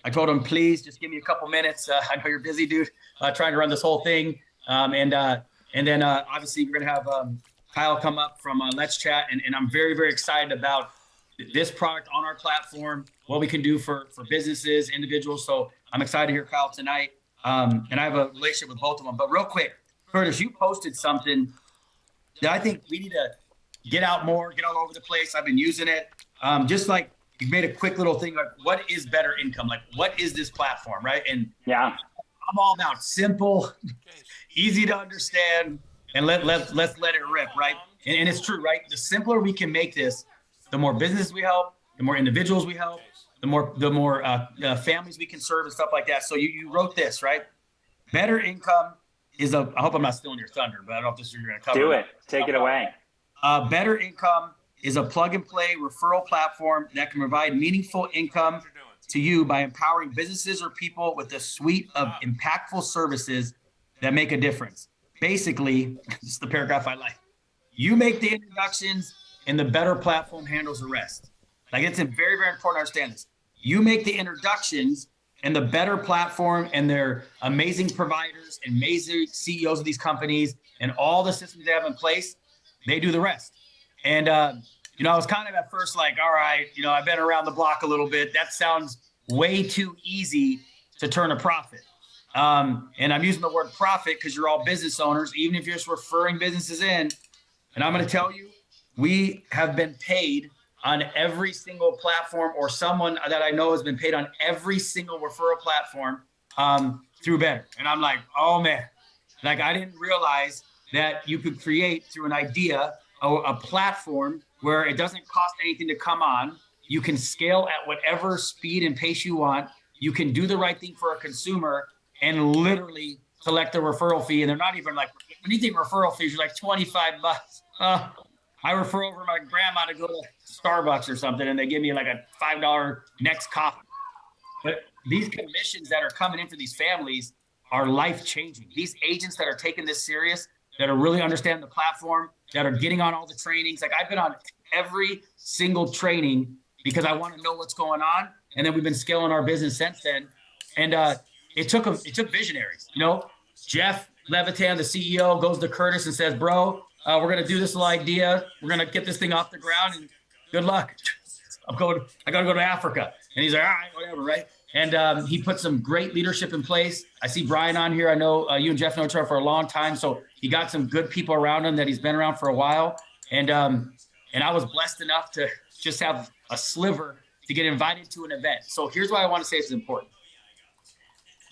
I told him, please just give me a couple minutes. I know you're busy, dude, trying to run this whole thing. And then obviously we're going to have Kyle come up from Let's Chat. And I'm very, very excited about this product on our platform, what we can do for businesses, individuals. So I'm excited to hear Kyle tonight. And I have a relationship with both of them. But real quick, Curtis, you posted something that I think we need to get out more, get all over the place. I've been using it. Just like you made a quick little thing, like what is better income? Like what is this platform, right? And yeah, I'm all about simple, easy to understand, and let's let it rip, right? And it's true, right? The simpler we can make this, the more business we help, the more individuals we help, the more families we can serve and stuff like that. So you wrote this, right? Better income is I hope I'm not stealing your thunder, but I don't know if this is you're going to cover. Do it. Take it away. Better income is a plug and play referral platform that can provide meaningful income to you by empowering businesses or people with a suite of impactful services that make a difference. Basically, this is the paragraph I like. You make the introductions and the better platform handles the rest. Like it's very, very important to understand this. You make the introductions and the better platform and their amazing providers and amazing CEOs of these companies and all the systems they have in place, they do the rest. And, I was kind of at first like, all right, I've been around the block a little bit. That sounds way too easy to turn a profit. And I'm using the word profit because you're all business owners, even if you're just referring businesses in. And I'm going to tell you, we have been paid on every single platform, or someone that I know has been paid on every single referral platform through Better. And I'm like, oh man, like I didn't realize that you could create through an idea a platform where it doesn't cost anything to come on. You can scale at whatever speed and pace you want. You can do the right thing for a consumer and literally collect a referral fee. And they're not even like, when you think referral fees, you're like $25. I refer over my grandma to go to Starbucks or something, and they give me like a $5 next coffee. But these commissions that are coming in for these families are life-changing. These agents that are taking this serious, that are really understanding the platform, that are getting on all the trainings. Like I've been on every single training because I want to know what's going on. And then we've been scaling our business since then. And it took visionaries. Jeff Levitan, the CEO, goes to Curtis and says, bro, we're going to do this little idea. We're going to get this thing off the ground and good luck. I got to go to Africa. And he's like, all right, whatever, right? And he put some great leadership in place. I see Brian on here. I know you and Jeff know each other for a long time. So he got some good people around him that he's been around for a while. And I was blessed enough to just have a sliver to get invited to an event. So here's why I want to say this is important.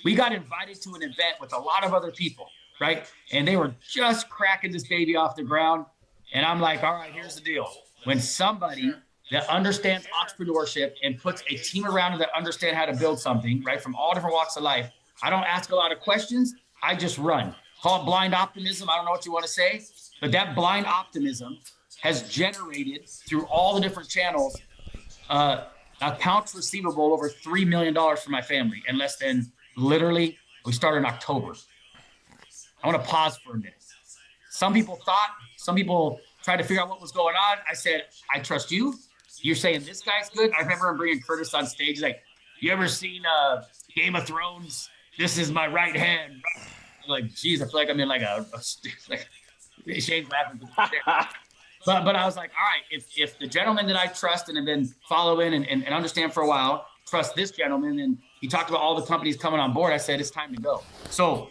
We got invited to an event with a lot of other people, right? And they were just cracking this baby off the ground. And I'm like, all right, here's the deal. When somebody that understands entrepreneurship and puts a team around it that understand how to build something, right, from all different walks of life, I don't ask a lot of questions. I just run. Call it blind optimism. I don't know what you want to say, but that blind optimism has generated through all the different channels accounts receivable over $3 million for my family in less than literally, we started in October. I want to pause for a minute. Some people tried to figure out what was going on. I said, I trust you. You're saying this guy's good. I remember him bringing Curtis on stage. He's like, you ever seen Game of Thrones? This is my right hand. I'm like, geez, I feel like I'm in like like Shane's laughing. But I was like, all right, if the gentleman that I trust and have been following and understand for a while, trust this gentleman, and he talked about all the companies coming on board, I said, it's time to go. So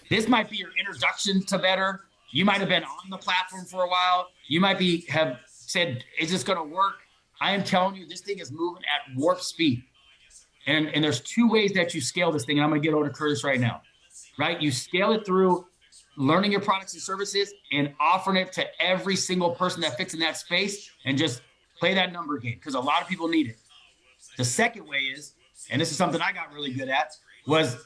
this might be your introduction to Better. You might have been on the platform for a while. You might have said, is this going to work? I am telling you, this thing is moving at warp speed. And there's two ways that you scale this thing. And I'm going to get over to Curtis right now, right? You scale it through learning your products and services and offering it to every single person that fits in that space and just play that number game because a lot of people need it. The second way is, and this is something I got really good at, was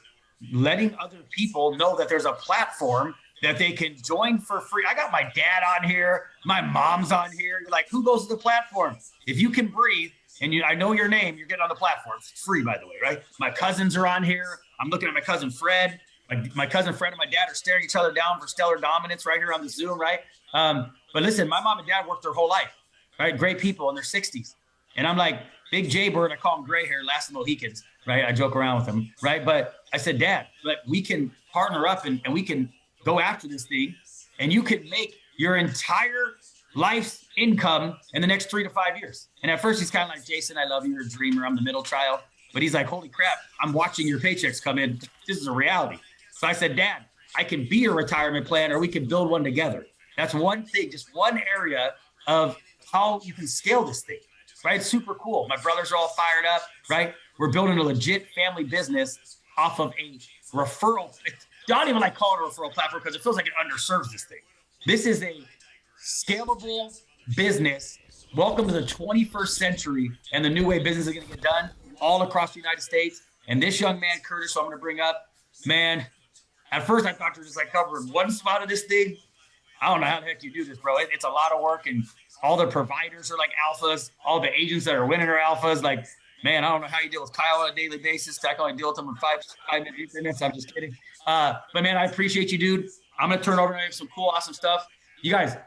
letting other people know that there's a platform that they can join for free. I got my dad on here. My mom's on here. You're like, who goes to the platform? If you can breathe and I know your name, you're getting on the platform. It's free, by the way, right? My cousins are on here. I'm looking at my cousin Fred. My cousin Fred and my dad are staring each other down for stellar dominance right here on the Zoom, right? But listen, my mom and dad worked their whole life, right? Great people in their 60s. And I'm like, Big J Bird, I call him gray hair, last of the Mohicans, right? I joke around with him, right? But I said, Dad, but we can partner up and we can go after this thing, and you can make your entire life's income in the next 3 to 5 years. And at first he's kind of like, Jason, I love you. You're a dreamer. I'm the middle child. But he's like, holy crap, I'm watching your paychecks come in. This is a reality. So I said, Dad, I can be your retirement plan, or we can build one together. That's one thing, just one area of how you can scale this thing, right? It's super cool. My brothers are all fired up, right? We're building a legit family business off of a referral. I don't even like calling it a referral platform because it feels like it underserves this thing. This is a scalable business. Welcome to the 21st century and the new way business is going to get done all across the United States. And this young man, Curtis, who I'm going to bring up, man, at first I thought you were just like covering one spot of this thing. I don't know how the heck you do this, bro. It's a lot of work, and all the providers are like alphas. All the agents that are winning are alphas. Like, man, I don't know how you deal with Kyle on a daily basis. I can only deal with him in five minutes. I'm just kidding. But man, I appreciate you, dude. I'm going to turn over and some cool, awesome stuff. You guys,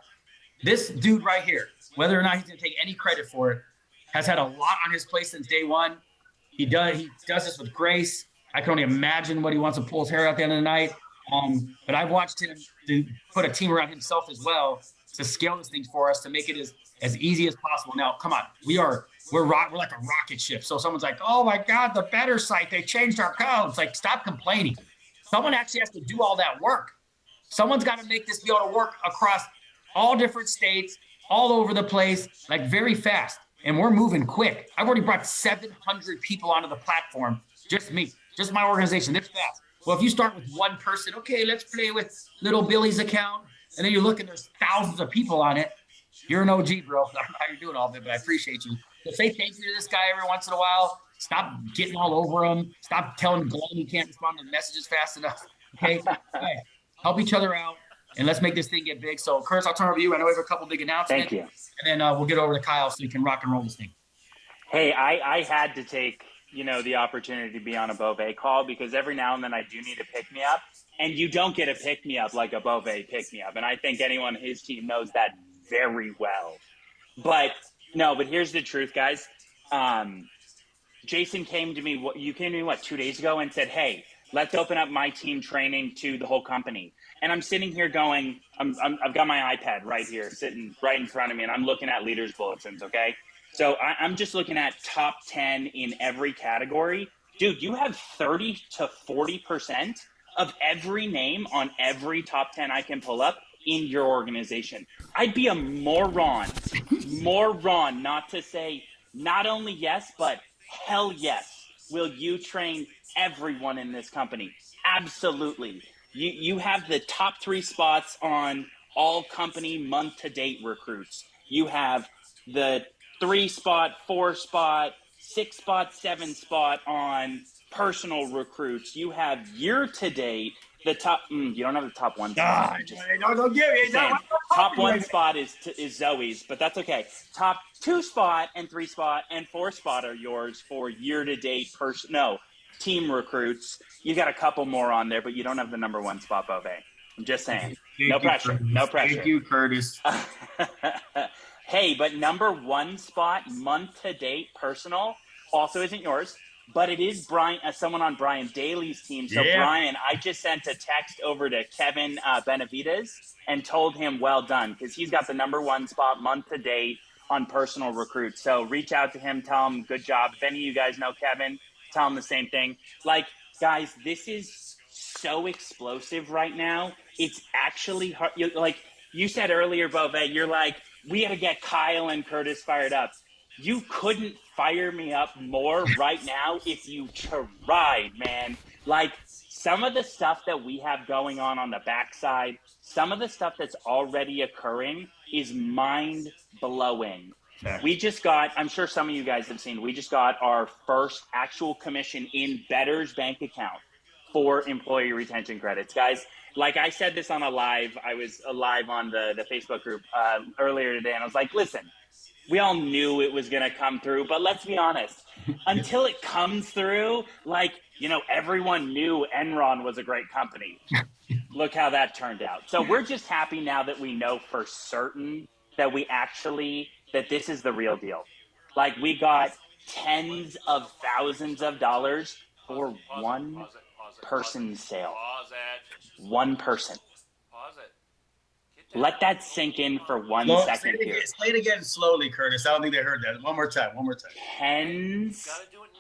this dude right here, whether or not he's going to take any credit for it, has had a lot on his plate since day one. He does this with grace. I can only imagine what he wants to pull his hair out at the end of the night. But I've watched him to put a team around himself as well to scale this thing for us, to make it as easy as possible. Now, come on, we're like a rocket ship. So someone's like, oh my God, the Better site, they changed our code. It's like, stop complaining. Someone actually has to do all that work. Someone's got to make this be able to work across all different states, all over the place, like very fast. And we're moving quick. I've already brought 700 people onto the platform. Just me, just my organization, this fast. Well, if you start with one person, okay, let's play with little Billy's account. And then you look and there's thousands of people on it. You're an OG, bro. I don't know how you're doing all of it, but I appreciate you. So say thank you to this guy every once in a while. Stop getting all over him. Stop telling Glenn he can't respond to messages fast enough. Okay? Hey, help each other out, and let's make this thing get big. So, Curtis, I'll turn over to you. I know we have a couple big announcements. Thank you. And then we'll get over to Kyle so you can rock and roll this thing. Hey, I had to take, the opportunity to be on a Beauvais call, because every now and then I do need a pick-me-up, and you don't get a pick-me-up like a Beauvais pick-me-up. And I think anyone on his team knows that very well. But here's the truth, guys. Jason came to me, 2 days ago, and said, hey, let's open up my team training to the whole company. And I'm sitting here going, I've got my iPad right here sitting right in front of me, and I'm looking at leaders bulletins, okay? So I'm just looking at top 10 in every category. Dude, you have 30 to 40% of every name on every top 10 I can pull up in your organization. I'd be a moron not to say not only yes, but hell yes. Will you train everyone in this company? Absolutely. You have the top 3 spots on all company month-to-date recruits. You have the 3 spot, 4 spot, 6 spot, 7 spot on personal recruits. You have year-to-date the top. You don't have the top 1 spot. Don't give me top 1 spot is Zoe's, but that's okay. Top 2 spot and 3 spot and 4 spot are yours for year-to-date team recruits. You got a couple more on there, but you don't have the number 1 spot, Beauvais. I'm just saying. No pressure. Thank you, Curtis. Hey, but number 1 spot, month to date, personal, also isn't yours, but it is someone on Brian Daly's team. So yeah. Brian, I just sent a text over to Kevin Benavides and told him well done, because he's got the number 1 spot, month to date, on personal recruits. So reach out to him, tell him good job. If any of you guys know Kevin, tell him the same thing. Like, guys, this is so explosive right now. It's actually hard. Like you said earlier, Beauvais, you're like, we got to get Kyle and Curtis fired up. You couldn't fire me up more right now if you tried, man. Like, some of the stuff that we have going on the backside, some of the stuff that's already occurring is mind-blowing. Yeah. We just got, I'm sure some of you guys have seen, we just got our first actual commission in Better's bank account for employee retention credits. Guys, like I said this on I was live on the Facebook group earlier today, and I was like, listen, we all knew it was going to come through, but let's be honest, until it comes through, everyone knew Enron was a great company. Look how that turned out. So we're just happy now that we know for certain that that this is the real deal. Like, we got tens of thousands of dollars for one person's sale. One person. Let that sink in for 1 second here. Say it again slowly, Curtis. I don't think they heard that. One more time. Tens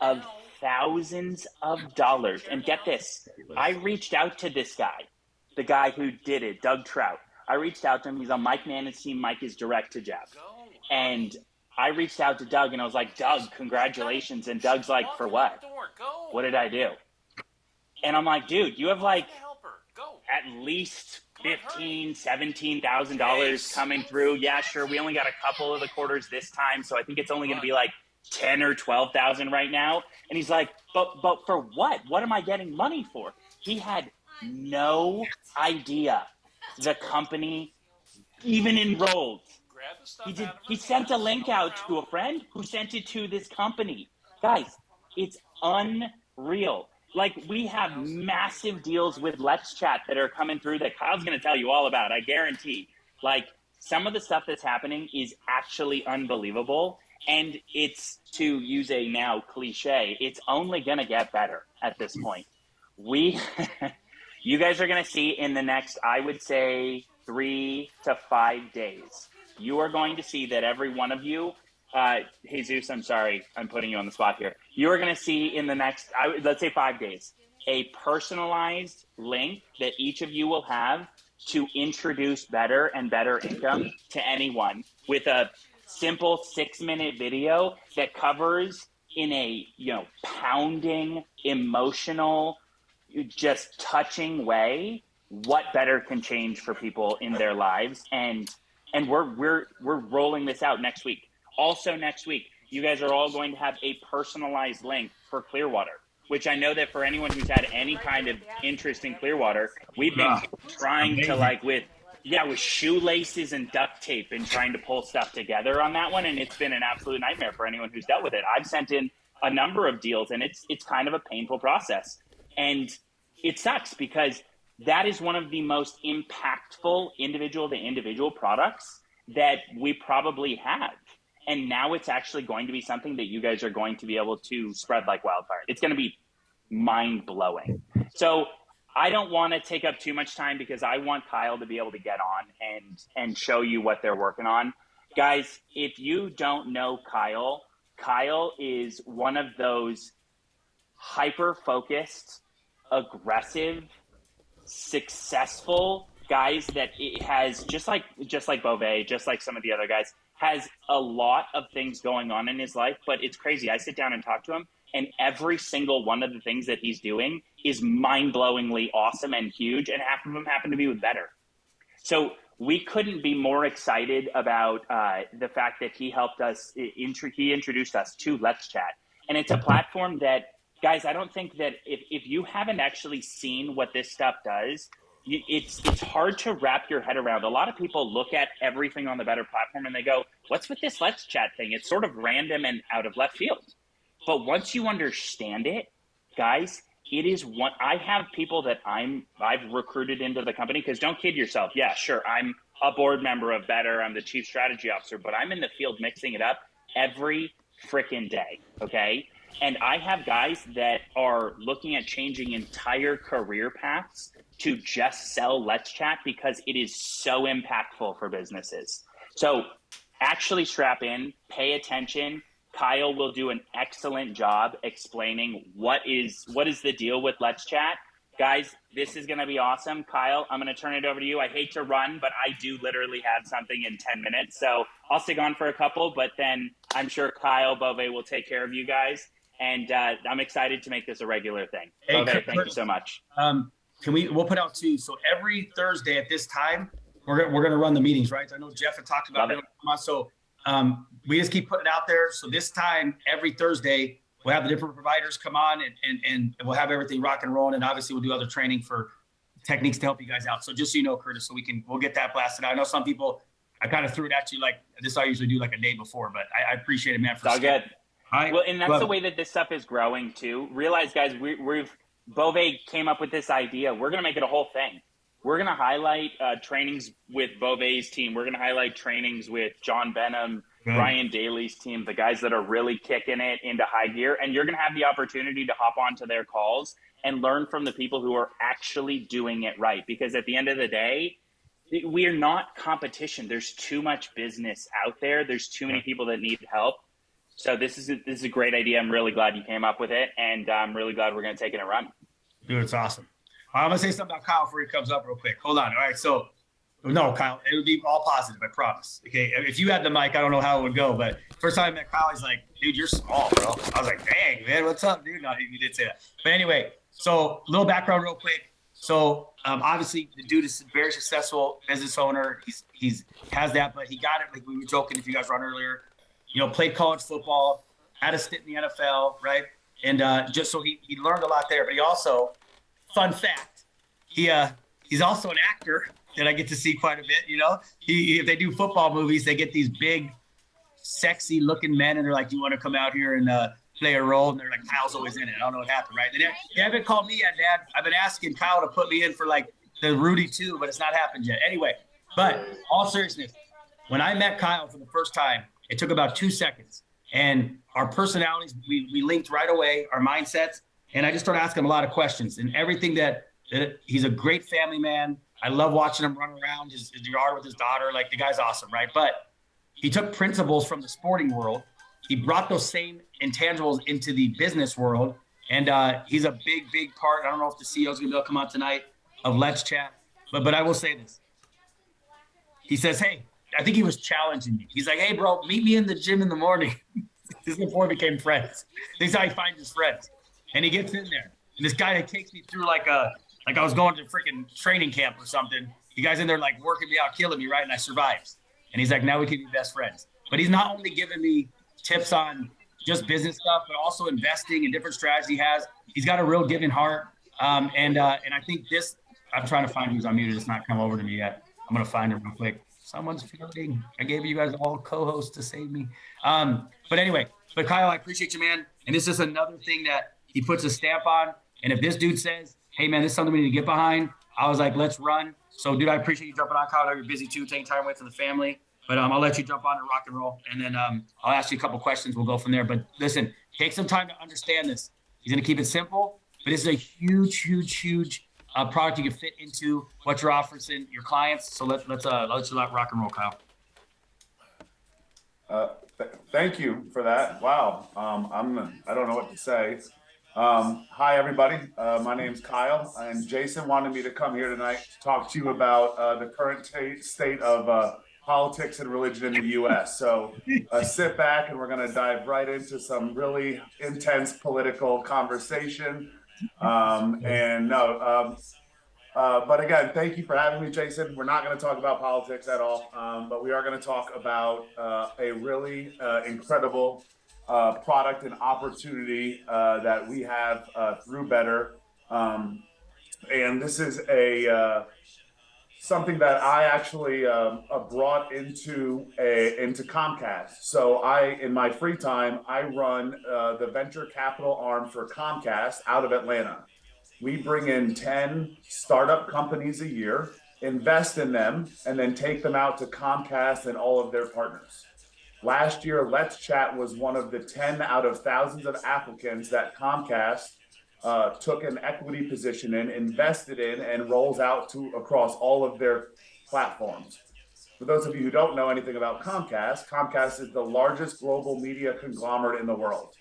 of thousands of dollars. And get this, I reached out to this guy, the guy who did it, Doug Trout. I reached out to him. He's on Mike Mannon's team. Mike is direct to Jeff. And I reached out to Doug, and I was like, Doug, congratulations. And Doug's like, for what? What did I do? And I'm like, dude, you have like at least $15,000, $17,000 coming through. Yeah, sure. We only got a couple of the quarters this time, so I think it's only going to be like 10 or 12,000 right now. And he's like, but for what? What am I getting money for? He had no idea the company even enrolled. He sent a link out to a friend who sent it to this company. Guys, it's unreal. Like, we have massive deals with letzchat that are coming through that Kyle's going to tell you all about, I guarantee. Like, some of the stuff that's happening is actually unbelievable. And it's, to use a now cliche, it's only going to get better at this point. You guys are going to see in the next, I would say, 3 to 5 days, you are going to see that every one of you, Jesus, I'm sorry, I'm putting you on the spot here. You are going to see in the next, let's say 5 days, a personalized link that each of you will have to introduce better and better income to anyone with a simple 6-minute video that covers in a, pounding, emotional, just touching way what better can change for people in their lives. And we're rolling this out next week. Also next week, you guys are all going to have a personalized link for Clearwater, which I know that for anyone who's had any kind of interest in Clearwater, we've been trying to with shoelaces and duct tape and trying to pull stuff together on that one. And it's been an absolute nightmare for anyone who's dealt with it. I've sent in a number of deals, and it's kind of a painful process. And it sucks because that is one of the most impactful individual to individual products that we probably have. And now it's actually going to be something that you guys are going to be able to spread like wildfire. It's going to be mind-blowing. So I don't want to take up too much time because I want Kyle to be able to get on and show you what they're working on. Guys, if you don't know Kyle is one of those hyper-focused, aggressive, successful guys that it has, just like Beauvais, just like some of the other guys, has a lot of things going on in his life, but it's crazy. I sit down and talk to him, and every single one of the things that he's doing is mind-blowingly awesome and huge, and half of them happen to be with Better. So we couldn't be more excited about the fact that he helped us, he introduced us to letzchat. And it's a platform that, guys, I don't think that if you haven't actually seen what this stuff does, it's hard to wrap your head around. A lot of people look at everything on the Better platform and they go, what's with this letzchat thing? It's sort of random and out of left field. But once you understand it, guys, it is one. I have people that I've recruited into the company, because don't kid yourself. Yeah, sure, I'm a board member of Better. I'm the chief strategy officer, but I'm in the field mixing it up every freaking day, okay? And I have guys that are looking at changing entire career paths to just sell letzchat because it is so impactful for businesses. So actually strap in, pay attention. Kyle will do an excellent job explaining what is the deal with letzchat. Guys, this is going to be awesome. Kyle, I'm going to turn it over to you. I hate to run, but I do literally have something in 10 minutes. So I'll stick on for a couple, but then I'm sure Kyle Beauvais will take care of you guys. And I'm excited to make this a regular thing. Hey, Beauvais, thank you so much. We'll put out two. So every Thursday at this time, we're gonna run the meetings, right? I know Jeff had talked about it. So we just keep putting it out there. So this time, every Thursday, we'll have the different providers come on and we'll have everything rock and rolling. And obviously we'll do other training for techniques to help you guys out. So just so you know, Curtis, so we'll get that blasted out. I know some people, I kind of threw it at you like this. I usually do like a day before, but I appreciate it, man. It's all good. Well, and that's the way that this stuff is growing too. Realize, guys, Beauvais came up with this idea. We're going to make it a whole thing. We're going to highlight trainings with Beauvais' team. We're going to highlight trainings with John Benham, Brian Daly's team, the guys that are really kicking it into high gear. And you're going to have the opportunity to hop onto their calls and learn from the people who are actually doing it right. Because at the end of the day, we are not competition. There's too much business out there. There's too many people that need help. So this is a great idea. I'm really glad you came up with it. And I'm really glad we're going to take it and run. Dude, it's awesome. I'm going to say something about Kyle before he comes up real quick. Hold on. All right. So, no, Kyle, it would be all positive, I promise. Okay. If you had the mic, I don't know how it would go, but first time I met Kyle, he's like, dude, you're small, bro. I was like, dang, man, what's up, dude? No, he did say that. But anyway, so a little background real quick. So obviously the dude is a very successful business owner. He's has that, but he got it. Like we were joking, if you guys were on earlier, played college football, had a stint in the NFL, right? And just so he learned a lot there. But he also, fun fact, he's also an actor that I get to see quite a bit. If they do football movies, they get these big, sexy looking men, and they're like, "Do you want to come out here and play a role?" And they're like, "Kyle's always in it." I don't know what happened, right? They haven't called me yet, Dad. I've been asking Kyle to put me in for like the Rudy 2, but it's not happened yet. Anyway, but all seriousness, when I met Kyle for the first time, it took about 2 seconds, and our personalities we linked right away, our mindsets, and I just started asking him a lot of questions and everything that he's a great family man. I love watching him run around his yard with his daughter. Like, the guy's awesome, right? But he took principles from the sporting world. He brought those same intangibles into the business world. And he's a big, big part. I don't know if the CEO's going to be able to come out tonight of Let's Chat. But I will say this. He says, hey, I think he was challenging me. He's like, hey, bro, meet me in the gym in the morning. This is before we became friends. This is how he finds his friends. And he gets in there. And this guy that takes me through like I was going to freaking training camp or something. You guys in there like working me out, killing me, right? And I survived. And he's like, now we can be best friends. But he's not only giving me tips on just business stuff, but also investing and different strategies he has. He's got a real giving heart. And I think this, I'm trying to find who's unmuted. It's not come over to me yet. I'm going to find it real quick. Someone's floating. I gave you guys all co-hosts to save me. But anyway, Kyle, I appreciate you, man. And this is another thing that he puts a stamp on. And if this dude says, hey, man, this is something we need to get behind, I was like, let's run. So, dude, I appreciate you jumping on, Kyle. I know you're busy, too, taking time away from the family. But I'll let you jump on and rock and roll. And then I'll ask you a couple questions. We'll go from there. But listen, take some time to understand this. He's going to keep it simple. But this is a huge, huge, huge product you can fit into what you're offering your clients. So let's let you rock and roll, Kyle. Thank you for that. Wow. I don't know what to say. Hi, everybody. My name's Kyle, and Jason wanted me to come here tonight to talk to you about the current state of politics and religion in the U.S. So sit back, and we're going to dive right into some really intense political conversation. But again, thank you for having me, Jason. We're not going to talk about politics at all, but we are going to talk about a really incredible product and opportunity that we have through Better. And this is something that I actually brought into Comcast. So in my free time, I run the venture capital arm for Comcast out of Atlanta. We bring in 10 startup companies a year, invest in them, and then take them out to Comcast and all of their partners. Last year, Let's Chat was one of the 10 out of thousands of applicants that Comcast took an equity position in, invested in, and rolls out across all of their platforms. For those of you who don't know anything about Comcast, Comcast is the largest global media conglomerate in the world.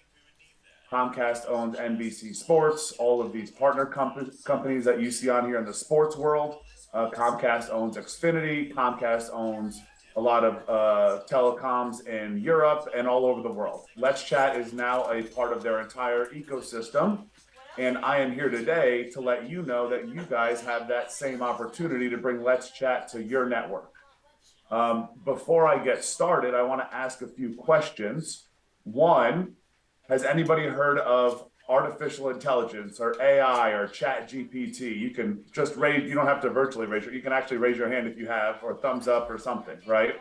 Comcast owns NBC Sports, all of these partner companies that you see on here in the sports world. Comcast owns Xfinity. Comcast owns a lot of telecoms in Europe and all over the world. Let's Chat is now a part of their entire ecosystem. And I am here today to let you know that you guys have that same opportunity to bring Let's Chat to your network. Before I get started, I want to ask a few questions. One, has anybody heard of artificial intelligence or AI or chat GPT? You can just raise, you don't have to virtually raise you can actually raise your hand if you have, or thumbs up or something, right?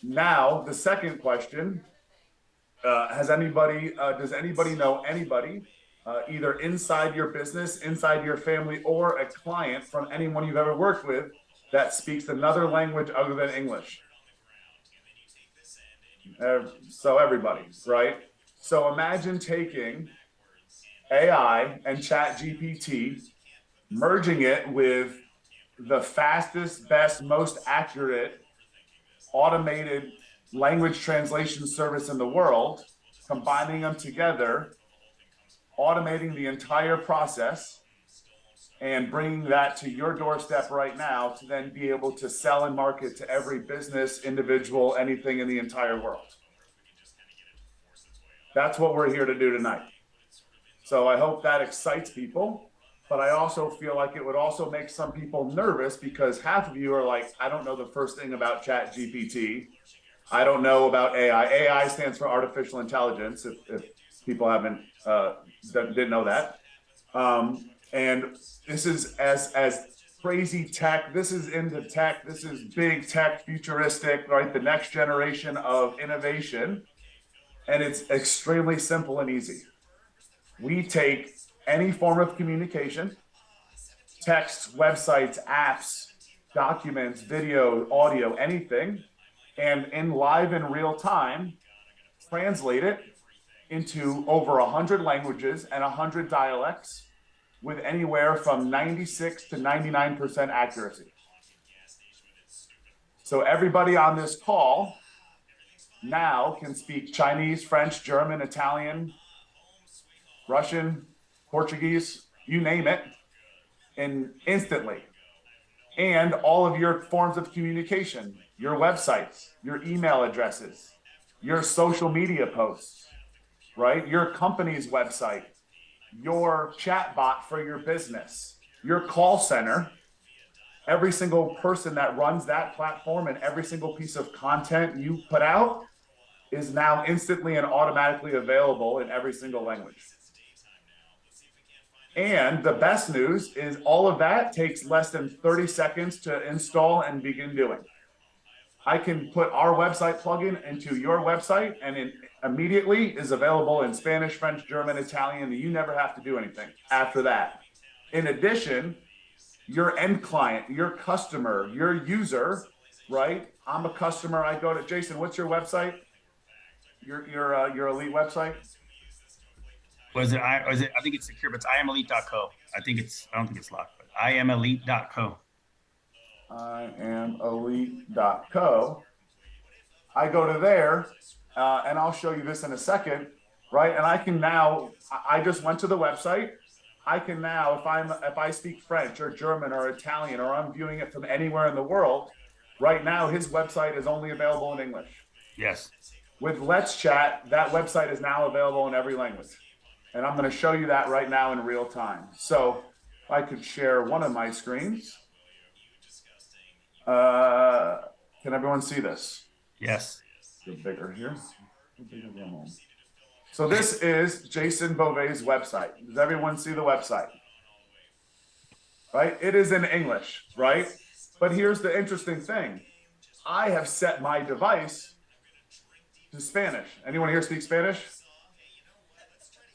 Now, the second question, does anybody know anybody, either inside your business, inside your family, or a client from anyone you've ever worked with that speaks another language other than English? So everybody, right? So imagine taking AI and Chat GPT, merging it with the fastest, best, most accurate automated language translation service in the world, combining them together, automating the entire process, and bringing that to your doorstep right now to then be able to sell and market to every business, individual, anything in the entire world. That's what we're here to do tonight. So I hope that excites people, but I also feel like it would also make some people nervous because half of you are like, I don't know the first thing about Chat GPT. I don't know about AI. AI stands for artificial intelligence, if people haven't didn't know that. And this is as crazy tech. This is into tech. This is big tech, futuristic, right? The next generation of innovation. And it's extremely simple and easy. We take any form of communication, text, websites, apps, documents, video, audio, anything, and in live and real time, translate it into over 100 languages and 100 dialects with anywhere from 96 to 99% accuracy. So everybody on this call now can speak Chinese, French, German, Italian, Russian, Portuguese, you name it, and instantly. And all of your forms of communication, your websites, your email addresses, your social media posts, right? Your company's website, your chat bot for your business, your call center, every single person that runs that platform and every single piece of content you put out is now instantly and automatically available in every single language. And the best news is all of that takes less than 30 seconds to install and begin doing. I can put our website plugin into your website and it immediately is available in Spanish, French, German, Italian. You never have to do anything after that. In addition, your end client, your customer, your user, right? I'm a customer. I go to Jason. What's your website? Your elite website? I think it's secure, but it's iamelite.co. I don't think it's locked, but iamelite.co. iamelite.co. I go to there, and I'll show you this in a second, right? And I can now, I just went to the website. I can now, if I speak French or German or Italian, or I'm viewing it from anywhere in the world, right now his website is only available in English. Yes. With letzchat, that website is now available in every language. And I'm going to show you that right now in real time. So I could share one of my screens. Can everyone see this? Yes. Get bigger here. So this is Jason Beauvais' website. Does everyone see the website? Right? It is in English, right? But here's the interesting thing. I have set my device to Spanish. Anyone here speak Spanish?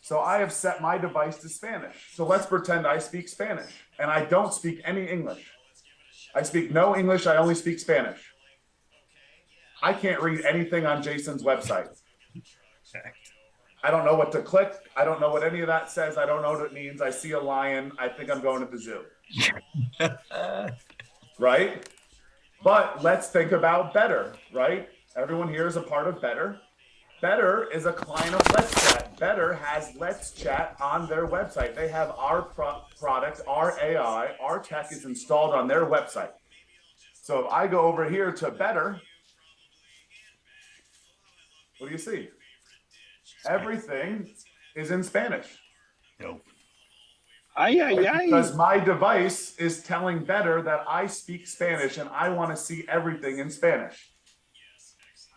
So I have set my device to Spanish. So let's pretend I speak Spanish and I don't speak any English. I speak no English. I only speak Spanish. I can't read anything on Jason's website. I don't know what to click. I don't know what any of that says. I don't know what it means. I see a lion. I think I'm going to the zoo. Right? But let's think about Better, right? Everyone here is a part of Better. Better is a client of letzchat. Better has letzchat on their website. They have our product, our AI, our tech is installed on their website. So if I go over here to Better, what do you see? Everything is in Spanish. Nope. Because my device is telling Better that I speak Spanish and I want to see everything in Spanish.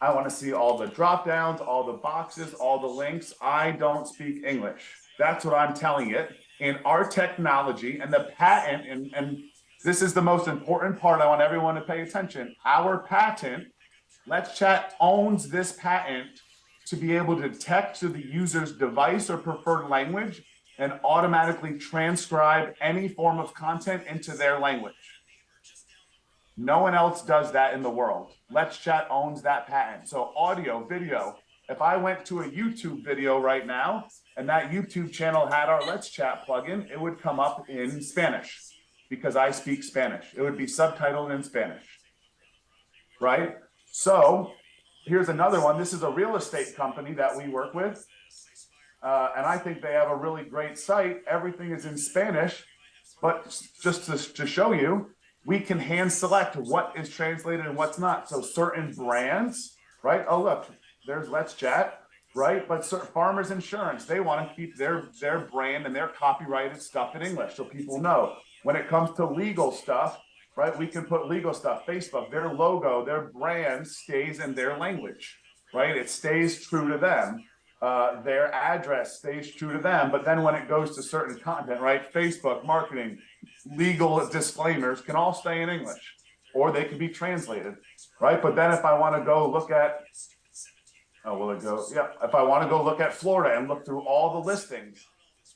I want to see all the drop downs, all the boxes, all the links. I don't speak English. That's what I'm telling it. In our technology and the patent, and this is the most important part. I want everyone to pay attention. Our patent, letzchat owns this patent to be able to text to the user's device or preferred language and automatically transcribe any form of content into their language. No one else does that in the world. letzchat owns that patent. So audio, video. If I went to a YouTube video right now and that YouTube channel had our letzchat plugin, it would come up in Spanish because I speak Spanish. It would be subtitled in Spanish, right? So here's another one. This is a real estate company that we work with. And I think they have a really great site. Everything is in Spanish, but just to show you, we can hand select what is translated and what's not. So certain brands, right? Oh, look, there's letzchat, right? But certain Farmers Insurance, they want to keep their brand and their copyrighted stuff in English so people know. When it comes to legal stuff, right, we can put legal stuff. Facebook, their logo, their brand stays in their language, right? It stays true to them. Their address stays true to them. But then when it goes to certain content, right, Facebook, marketing, legal disclaimers can all stay in English, or they can be translated, right? But then if I want to go look at, if I want to go look at Florida and look through all the listings,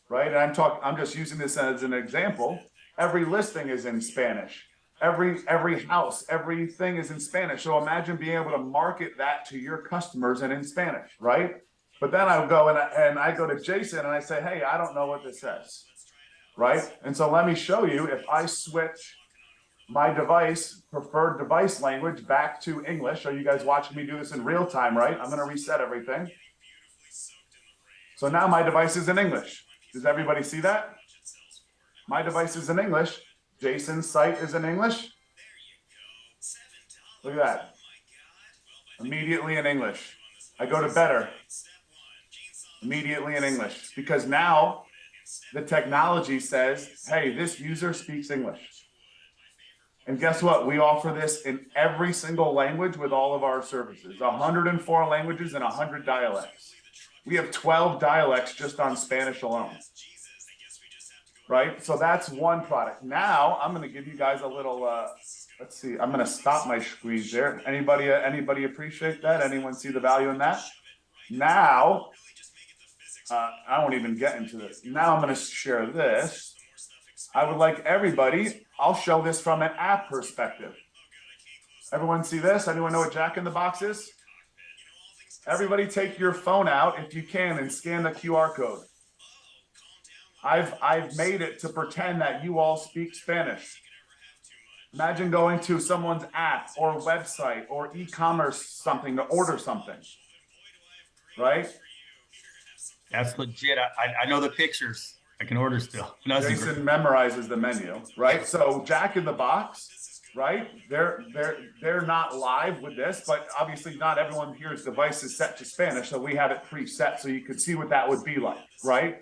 right? And I'm just using this as an example. Every listing is in Spanish. Every house, everything is in Spanish. So imagine being able to market that to your customers and in Spanish, right? But then I go and I go to Jason and I say, hey, I don't know what this says, right? And so let me show you. If I switch my preferred device language back to English, are you guys watching me do this in real time, right? I'm going to reset everything. So now my device is in English. Does everybody see that? My device is in English. Jason's site is in English. Look at that. Immediately in English. I go to better. Immediately in English. Because now the technology says, hey, this user speaks English. And guess what? We offer this in every single language with all of our services. 104 languages and 100 dialects. We have 12 dialects just on Spanish alone. Right? So that's one product. Now I'm going to give you guys a little, let's see, I'm going to stop my squeeze there. Anybody appreciate that? Anyone see the value in that? Now, I won't even get into this. Now I'm going to share this. I would like everybody, I'll show this from an app perspective. Everyone see this? Anyone know what Jack in the Box is? Everybody take your phone out if you can and scan the QR code. I've made it to pretend that you all speak Spanish. Imagine going to someone's app or website or e-commerce something to order something, right? That's legit. I know the pictures. I can order still. Jason memorizes the menu, right? So Jack in the Box, right? They're not live with this, but obviously not everyone here's device is set to Spanish, so we have it preset so you can see what that would be like, right?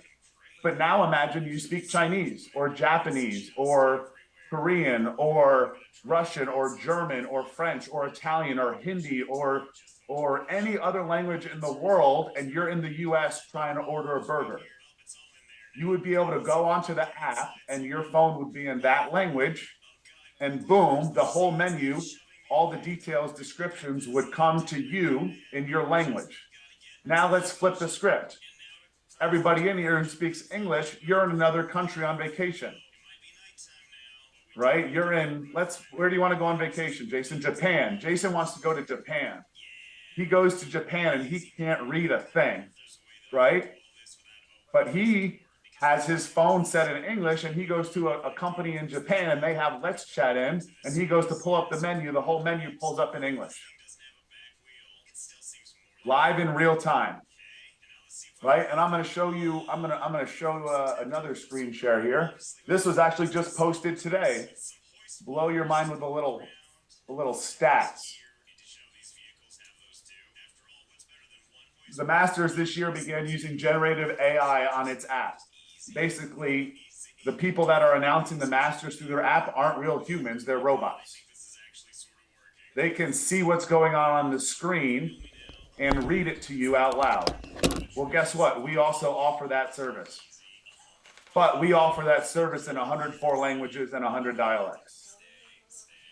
But now imagine you speak Chinese or Japanese or Korean or Russian or German or French or Italian or Hindi or any other language in the world, and you're in the US trying to order a burger. You would be able to go onto the app and your phone would be in that language, and boom, the whole menu, all the details, descriptions would come to you in your language. Now let's flip the script. Everybody in here who speaks English, you're in another country on vacation, right? You're in, where do you want to go on vacation, Jason? Japan. Jason wants to go to Japan. He goes to Japan and he can't read a thing, right? But he has his phone set in English and he goes to a company in Japan and they have letzchat in and he goes to pull up the menu. The whole menu pulls up in English. Live in real time. Right, and I'm going to show you. I'm going to show another screen share here. This was actually just posted today. Blow your mind with a little stats. The Masters this year began using generative AI on its app. Basically, the people that are announcing the Masters through their app aren't real humans; they're robots. They can see what's going on the screen and read it to you out loud. Well, guess what? We also offer that service. But we offer that service in 104 languages and 100 dialects.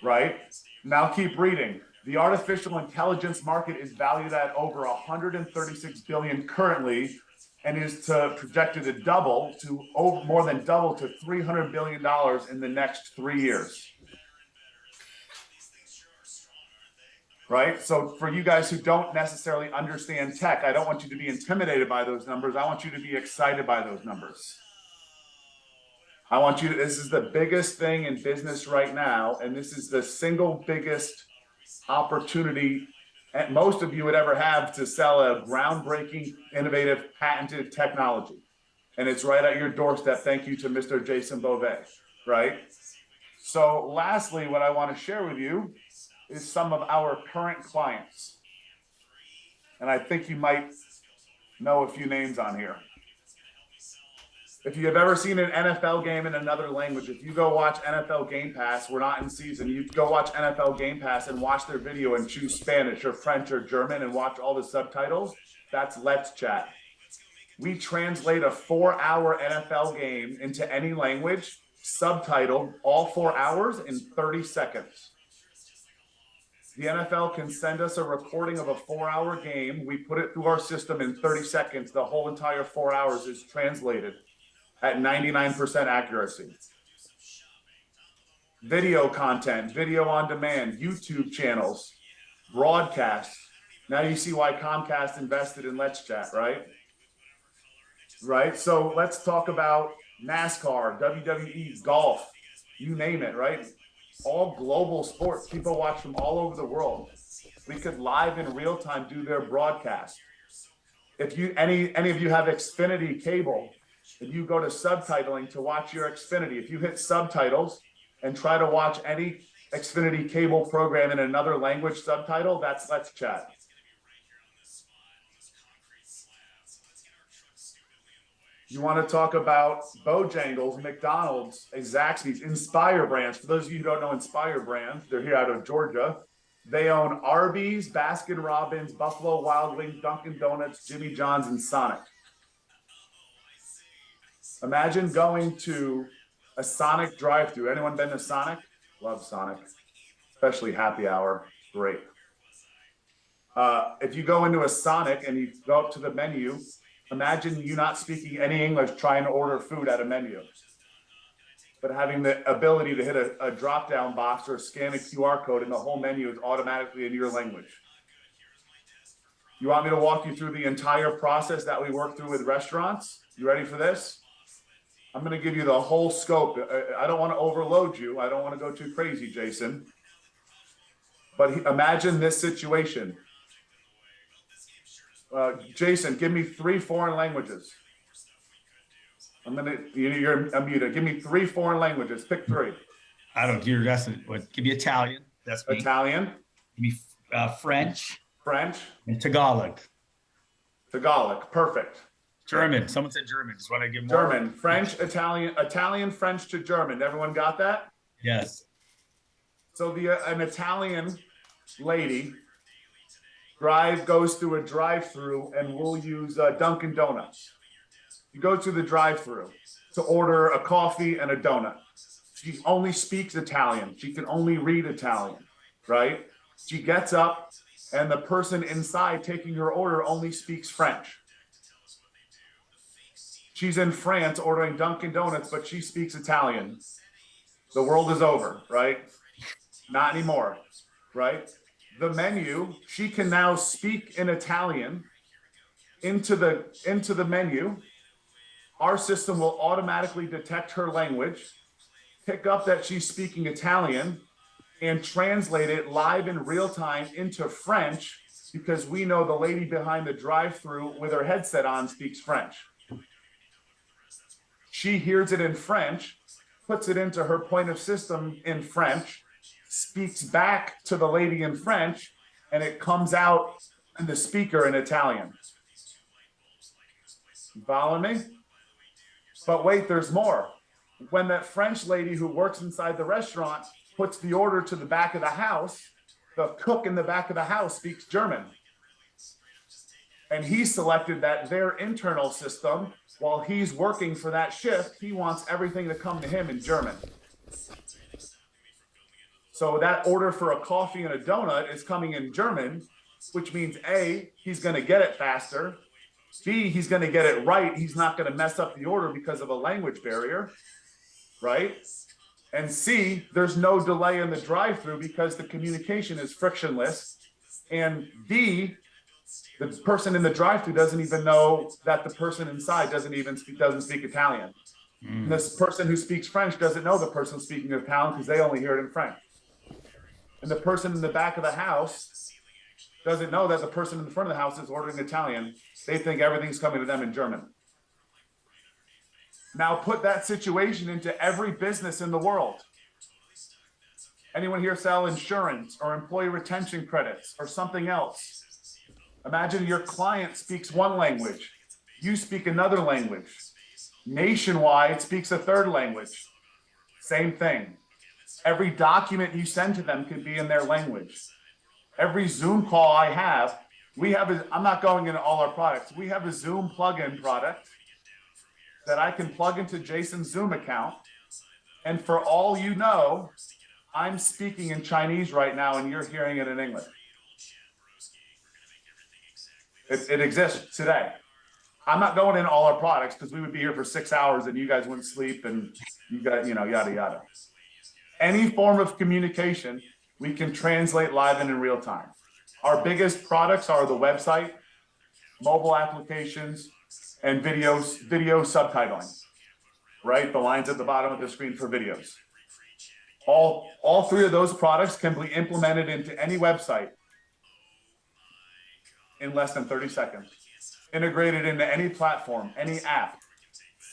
Right? Now keep reading. The artificial intelligence market is valued at over 136 billion currently and is projected to double to more than double to $300 billion in the next 3 years. right? So for you guys who don't necessarily understand tech, I don't want you to be intimidated by those numbers. I want you to be excited by those numbers. I want you to, this is the biggest thing in business right now, and this is the single biggest opportunity that most of you would ever have to sell a groundbreaking, innovative, patented technology. And it's right at your doorstep. Thank you to Mr. Jason Beauvais, right? So lastly, what I want to share with you is some of our current clients. And I think you might know a few names on here. If you have ever seen an NFL game in another language, if you go watch NFL Game Pass, we're not in season, you go watch NFL Game Pass and watch their video and choose Spanish or French or German and watch all the subtitles, that's letzchat. We translate a 4-hour NFL game into any language, subtitled all 4 hours in 30 seconds. The NFL can send us a recording of a 4-hour game. We put it through our system in 30 seconds. The whole entire 4 hours is translated at 99% accuracy. Video content, video on demand, YouTube channels, broadcasts. Now you see why Comcast invested in letzchat, right? Right. So let's talk about NASCAR, WWE, golf, you name it, right? All global sports. People watch from all over the world. We could live in real time do their broadcast. If you any of you have Xfinity cable, if you go to subtitling to watch your Xfinity, if you hit subtitles and try to watch any Xfinity cable program in another language subtitle, that's letzchat. You want to talk about Bojangles, McDonald's, Zaxby's, Inspire Brands. For those of you who don't know Inspire Brands, they're here out of Georgia. They own Arby's, Baskin Robbins, Buffalo Wild Wings, Dunkin' Donuts, Jimmy John's, and Sonic. Imagine going to a Sonic drive-thru. Anyone been to Sonic? Love Sonic, especially happy hour. Great. If you go into a Sonic and you go up to the menu, imagine you not speaking any English trying to order food at a menu, but having the ability to hit a drop-down box or scan a QR code and the whole menu is automatically in your language. You want me to walk you through the entire process that we work through with restaurants? You ready for this? I'm going to give you the whole scope. I don't want to overload you. I don't want to go too crazy, Jason. But imagine this situation. Jason, give me 3 foreign languages. You're unmuted. Give me 3 foreign languages. Pick 3. I don't. You're asking. What? Give me Italian. That's me. Italian. Give me French. French. And Tagalog. Tagalog. Perfect. German. Someone said German. Just want to give more. German, French, Italian, French to German. Everyone got that? Yes. So an Italian lady goes through a drive-through, and we'll use Dunkin' Donuts. You go to the drive-through to order a coffee and a donut. She only speaks Italian. She can only read Italian, right? She gets up, and the person inside taking her order only speaks French. She's in France ordering Dunkin' Donuts, but she speaks Italian. The world is over, right? Not anymore, right? The menu, she can now speak in Italian into the menu. Our system will automatically detect her language, pick up that she's speaking Italian, and translate it live in real time into French, because we know the lady behind the drive-thru with her headset on speaks French. She hears it in French, puts it into her point of system in French, speaks back to the lady in French, and it comes out in the speaker in Italian. You following me? But wait, there's more. When that French lady who works inside the restaurant puts the order to the back of the house, the cook in the back of the house speaks German. And he selected that their internal system, while he's working for that shift, he wants everything to come to him in German. So that order for a coffee and a donut is coming in German, which means A, he's going to get it faster. B, he's going to get it right. He's not going to mess up the order because of a language barrier, right? And C, there's no delay in the drive-through because the communication is frictionless. And B, the person in the drive-thru doesn't even know that the person inside doesn't speak Italian. And this person who speaks French doesn't know the person speaking Italian because they only hear it in French. And the person in the back of the house doesn't know that the person in the front of the house is ordering Italian. They think everything's coming to them in German. Now put that situation into every business in the world. Anyone here sell insurance or employee retention credits or something else? Imagine your client speaks one language, you speak another language. Nationwide speaks a third language. Same thing. Every document you send to them could be in their language. Every Zoom call I have, I'm not going into all our products. We have a Zoom plugin product that I can plug into Jason's Zoom account. And for all you know, I'm speaking in Chinese right now and you're hearing it in English. It exists today. I'm not going in all our products because we would be here for 6 hours and you guys wouldn't sleep and you got, yada, yada. Any form of communication, we can translate live and in real time. Our biggest products are the website, mobile applications, and video subtitling, right? The lines at the bottom of the screen for videos. All three of those products can be implemented into any website in less than 30 seconds. Integrated into any platform, any app.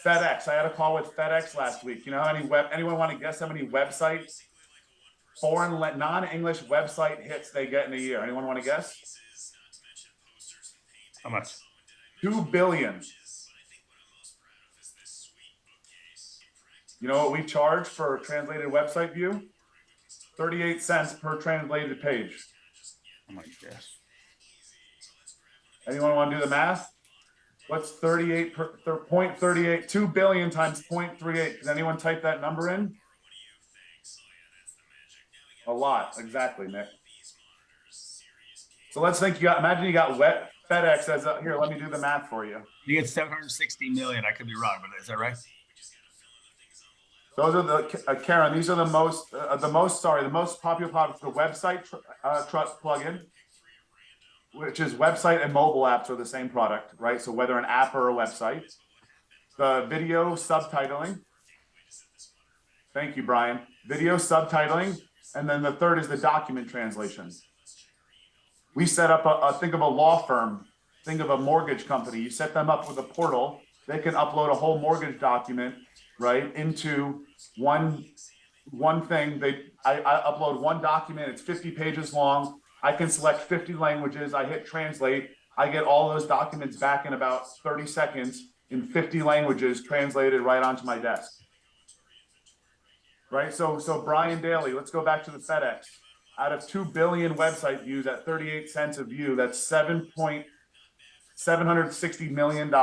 FedEx, I had a call with FedEx last week. You know how many anyone want to guess how many websites, foreign, non-English website hits they get in a year? Anyone want to guess? How much? 2 billion. You know what we charge for translated website view? 38 cents per translated page. Oh my gosh. Anyone want to do the math? What's 38 per 0.38? 2 billion times 0.38. Can anyone type that number in? A lot, exactly, Nick. So let's think imagine you got FedEx as here, let me do the math for you. You get 760 million. I could be wrong, but is that right? Those are the, Karen, these are the most popular products, the website trust plugin, which is website and mobile apps are the same product, right? So whether an app or a website, the video subtitling. Thank you, Brian. Video subtitling. And then the third is the document translation. We set up think of a law firm, think of a mortgage company. You set them up with a portal. They can upload a whole mortgage document, right, into one thing. I upload one document. It's 50 pages long. I can select 50 languages. I hit translate. I get all those documents back in about 30 seconds in 50 languages translated right onto my desk. Right? So Brian Daly, let's go back to the FedEx. Out of 2 billion website views at 38 cents a view, that's $760 million.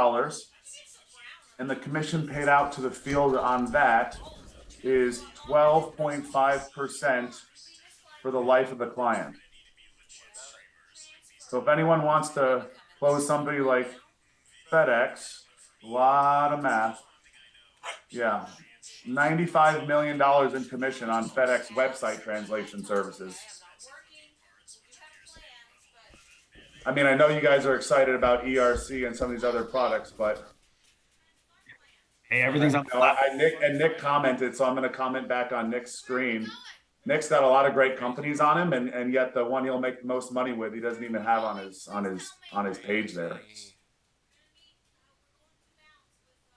And the commission paid out to the field on that is 12.5% for the life of the client. So if anyone wants to close somebody like FedEx, a lot of math. Yeah, $95 million in commission on FedEx website translation services. I mean, I know you guys are excited about ERC and some of these other products, but hey, everything's on the platform. Nick commented, so I'm going to comment back on Nick's screen. Nick's got a lot of great companies on him, and yet the one he'll make the most money with, he doesn't even have on his page there.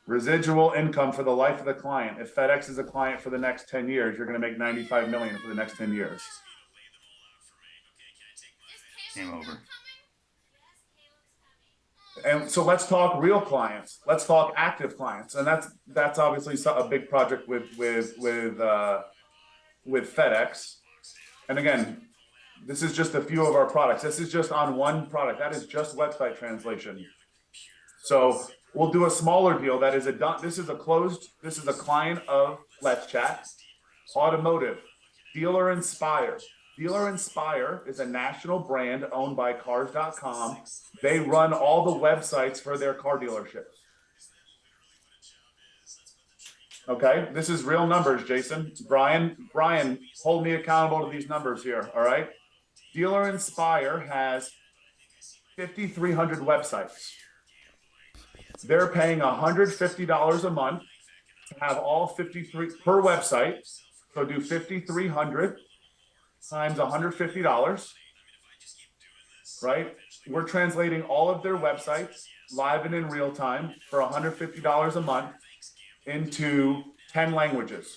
Residual income for the life of the client. If FedEx is a client for the next 10 years, you're going to make $95 million for the next 10 years. Game over. And so let's talk real clients. Let's talk active clients, and that's obviously a big project with FedEx. And again, this is just a few of our products. This is just on one product. That is just website translation. So we'll do a smaller deal. That is this is a client of letzchat. Automotive, Dealer Inspire. Dealer Inspire is a national brand owned by cars.com. They run all the websites for their car dealerships. Okay, this is real numbers, Jason. Brian, hold me accountable to these numbers here, all right? Dealer Inspire has 5,300 websites. They're paying $150 a month to have all 53 per website. So do 5,300 times $150, right? We're translating all of their websites live and in real time for $150 a month into 10 languages.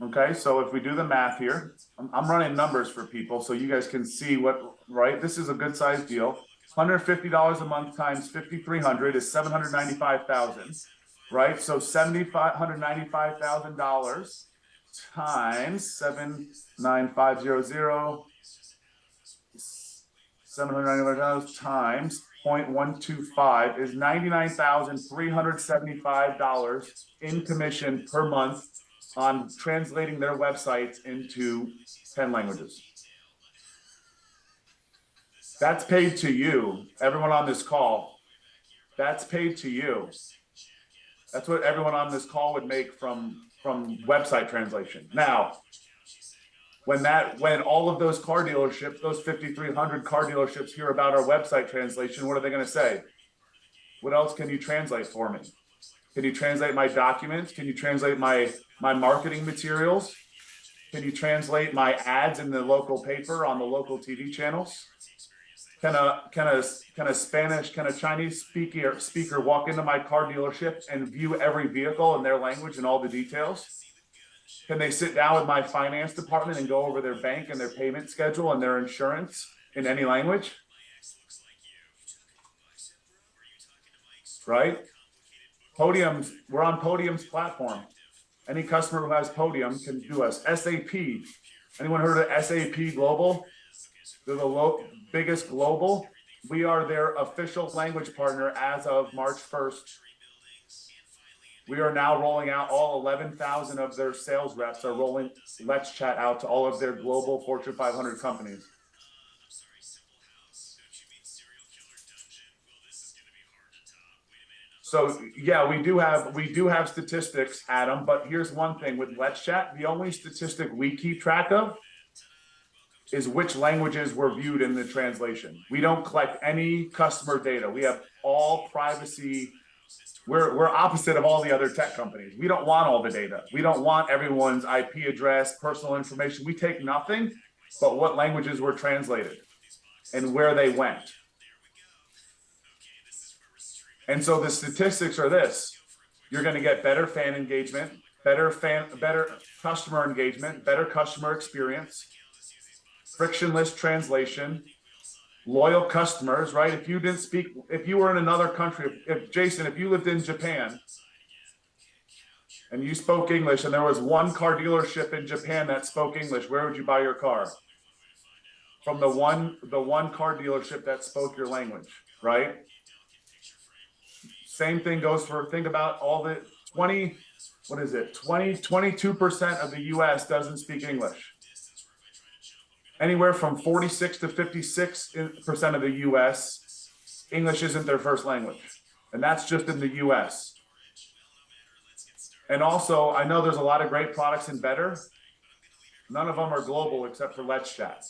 Okay, so if we do the math here, I'm running numbers for people so you guys can see what, right? This is a good size deal. $150 a month times 5,300 is $795,000, right? So $795,000 times 79500, $795 times 0.125 is $99,375 in commission per month on translating their websites into 10 languages. That's paid to you, everyone on this call. That's paid to you. That's what everyone on this call would make from website translation. Now, when all of those car dealerships, those 5,300 car dealerships hear about our website translation, what are they going to say? What else can you translate for me? Can you translate my documents? Can you translate my marketing materials? Can you translate my ads in the local paper on the local TV channels? Can a Chinese speaker walk into my car dealership and view every vehicle in their language and all the details? Can they sit down with my finance department and go over their bank and their payment schedule and their insurance in any language? Right? Podiums, we're on Podium's platform. Any customer who has Podium can do us. SAP. Anyone heard of SAP Global? They're the biggest global. We are their official language partner as of March 1st. We are now rolling out all 11,000 of their sales reps are rolling letzchat out to all of their global Fortune 500 companies. So yeah, we do have statistics, Adam, but here's one thing with letzchat, the only statistic we keep track of is which languages were viewed in the translation. We don't collect any customer data. We have all privacy. We're opposite of all the other tech companies. We don't want all the data. We don't want everyone's IP address, personal information. We take nothing but what languages were translated and where they went. And so the statistics are this: you're going to get better fan engagement, better customer engagement, better customer experience, frictionless translation, loyal customers, right? If you didn't speak, if you were in another country, if Jason, if you lived in Japan and you spoke English and there was one car dealership in Japan that spoke English, where would you buy your car? From the one car dealership that spoke your language, right? Same thing goes for, think about all the 22% of the US doesn't speak English. Anywhere from 46 to 56% of the US, English isn't their first language. And that's just in the US. And also, I know there's a lot of great products in Better. None of them are global except for letzchat.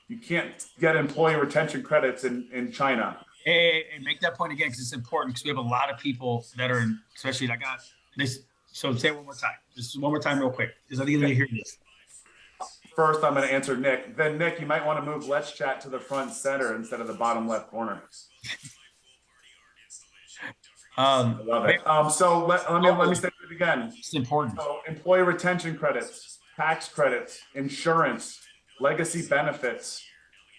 You can't get employee retention credits in China. Hey, make that point again, because it's important, because we have a lot of people that are, especially I got this. So say it one more time. Just one more time real quick. Is I need to hear this. First, I'm going to answer Nick. Then Nick, you might want to move letzchat to the front center instead of the bottom left corner. I love it. So let me say it again. It's important. So employee retention credits, tax credits, insurance, legacy benefits,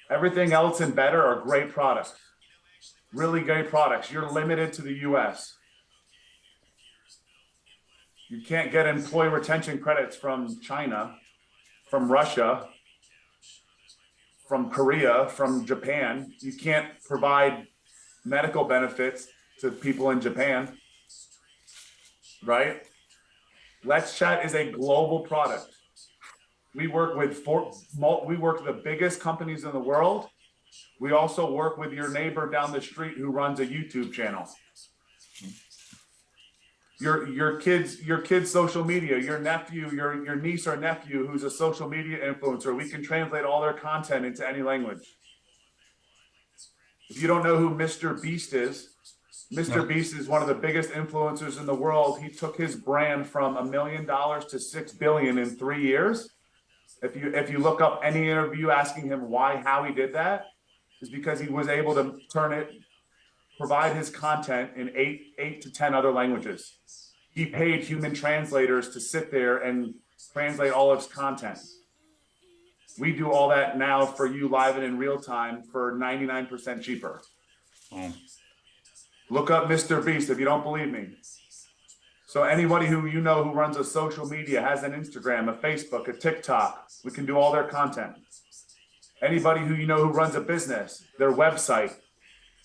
everything else in Better are great products. Really great products. You're limited to the US. You can't get employee retention credits from China, from Russia, from Korea, from Japan. You can't provide medical benefits to people in Japan, right? letzchat is a global product. We work with the biggest companies in the world. We also work with your neighbor down the street who runs a YouTube channel. your kids social media, your nephew, your niece or nephew who's a social media influencer. We can translate all their content into any language. If you don't know who Mr. Beast is, Mr. Beast is one of the biggest influencers in the world. He took his brand from $1 million to $6 billion in 3 years. If you look up any interview asking him how he did that, is because he was able to provide his content in eight to 10 other languages. He paid human translators to sit there and translate all of his content. We do all that now for you live and in real time for 99% cheaper. Look up Mr. Beast if you don't believe me. So anybody who you know who runs a social media, has an Instagram, a Facebook, a TikTok, we can do all their content. Anybody who you know who runs a business, their website,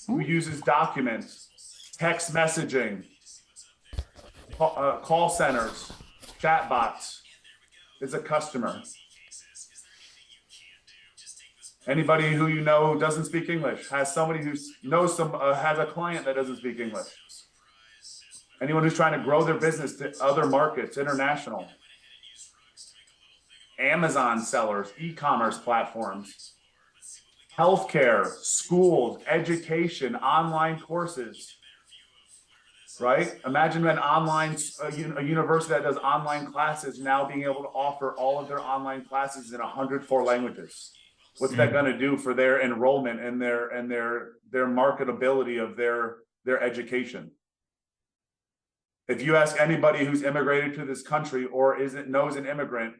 who uses documents, text messaging, call centers, chatbots, is a customer. Anybody who you know who doesn't speak English, has somebody who knows has a client that doesn't speak English. Anyone who's trying to grow their business to other markets, international. Amazon sellers, e-commerce platforms, healthcare, schools, education, online courses, right? Imagine a university that does online classes now being able to offer all of their online classes in 104 languages. What's that going to do for their enrollment and their marketability of their education? If you ask anybody who's immigrated to this country or knows an immigrant,